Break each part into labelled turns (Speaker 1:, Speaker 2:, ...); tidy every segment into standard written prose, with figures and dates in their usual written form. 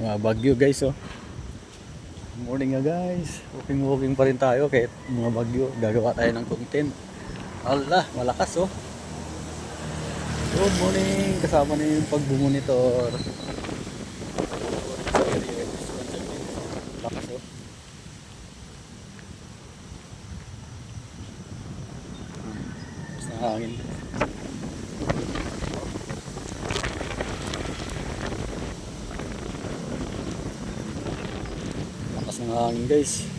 Speaker 1: Mga bagyo guys oh. Morning nga guys. Walking pa rin tayo kahit mga bagyo. Gagawa tayo ng content. Allah, malakas oh. Good morning. Kasama na yung pagbumonitor. Lakas oh. Mas nahangin. Ng hangin guys.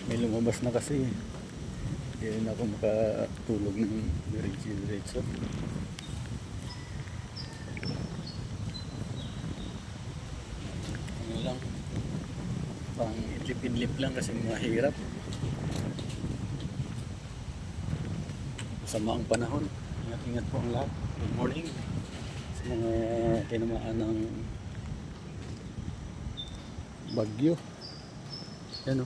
Speaker 1: May lumabas na kasi. Kaya na ako makatulog ng diretso. Ano lang, pang idlip-idlip lang kasi mahirap. Masama ang panahon. Ingat-ingat po ang lahat. Good morning sa mga tinamaan ng bagyo. Yan o.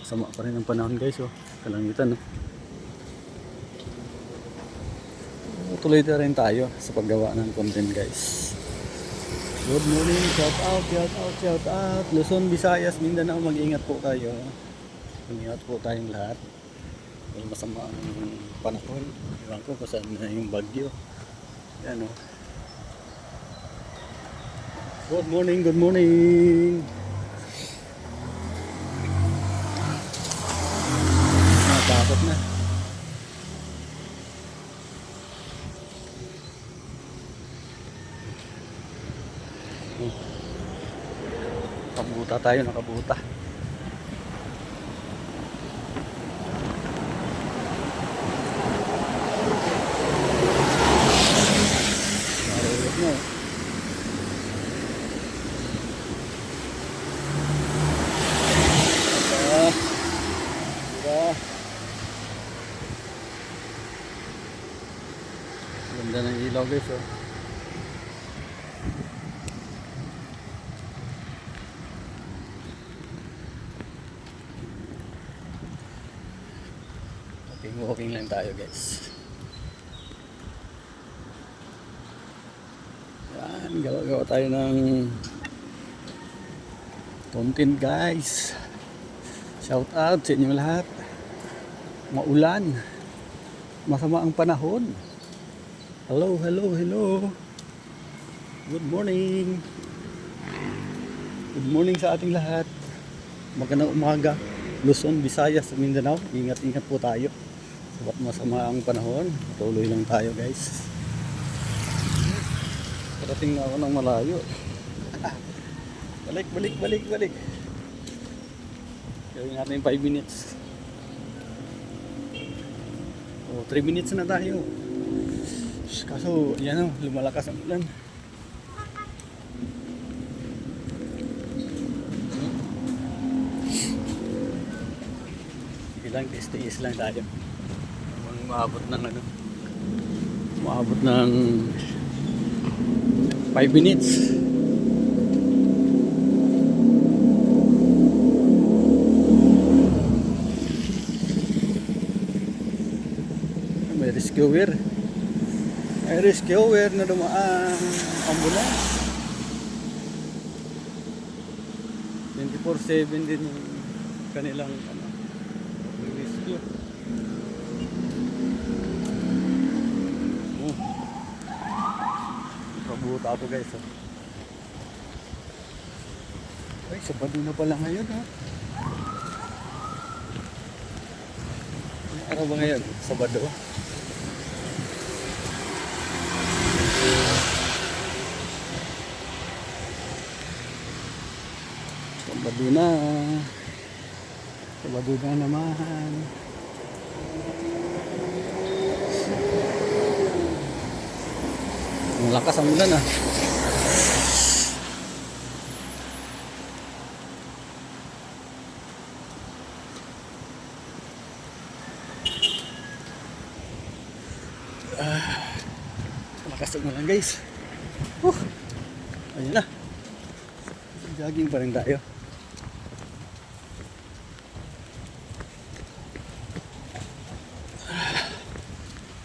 Speaker 1: Sama pa rin ang panahon guys o. Kalangitan o. Tuloy na rin tayo sa paggawa ng content guys. Good morning. Shout out. Luzon, Visayas, Mindanao. Mag-ingat po tayo. Mag-ingat po tayong lahat. May masama ang panahon. Iwan ko kung saan na yung bagyo. Yan o. Good morning. Natakot na. Nakabuta tayo, nakabuta. Narulog na. Ganda ng ilaw guys oh. Walking lang tayo guys. Yan, gawa tayo ng content guys. Shout out sa inyo lahat. Maulan. Masama ang panahon. Hello. Good morning. Good morning sa ating lahat. Magandang umaga. Luzon, Visayas, Mindanao. Ingat po tayo. Sabat masama ang panahon. Tuloy lang tayo guys. Parating na ako ng malayo. Balik. Gawin natin 5 minutes. 3 minutes na tayo. Kaso, yan o, lumalakas ang ulan. Ilang tiis lang tayo. Maabot ng 5 minutes. May rescuer na dumaan ambulance. 24/7 din yung kanilang rescue. Kabuta ako guys oh. Ay, Sabado na pala ngayon ha. Ano araw ba ngayon? Sabado. Sabado na naman. Ang lakas ang ulan ah. Lakas ang ulan guys. Ayun na. Jogging pa rin tayo.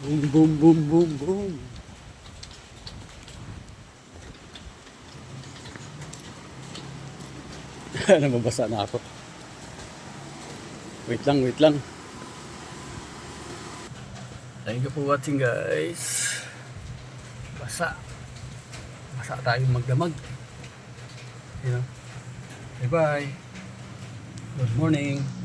Speaker 1: Boom, boom, boom, boom, boom. Nababasa na ako. Wait lang, wait lang. Thank you for watching guys. Basa. Basa tayong magdamag. You know? Bye bye. Good morning.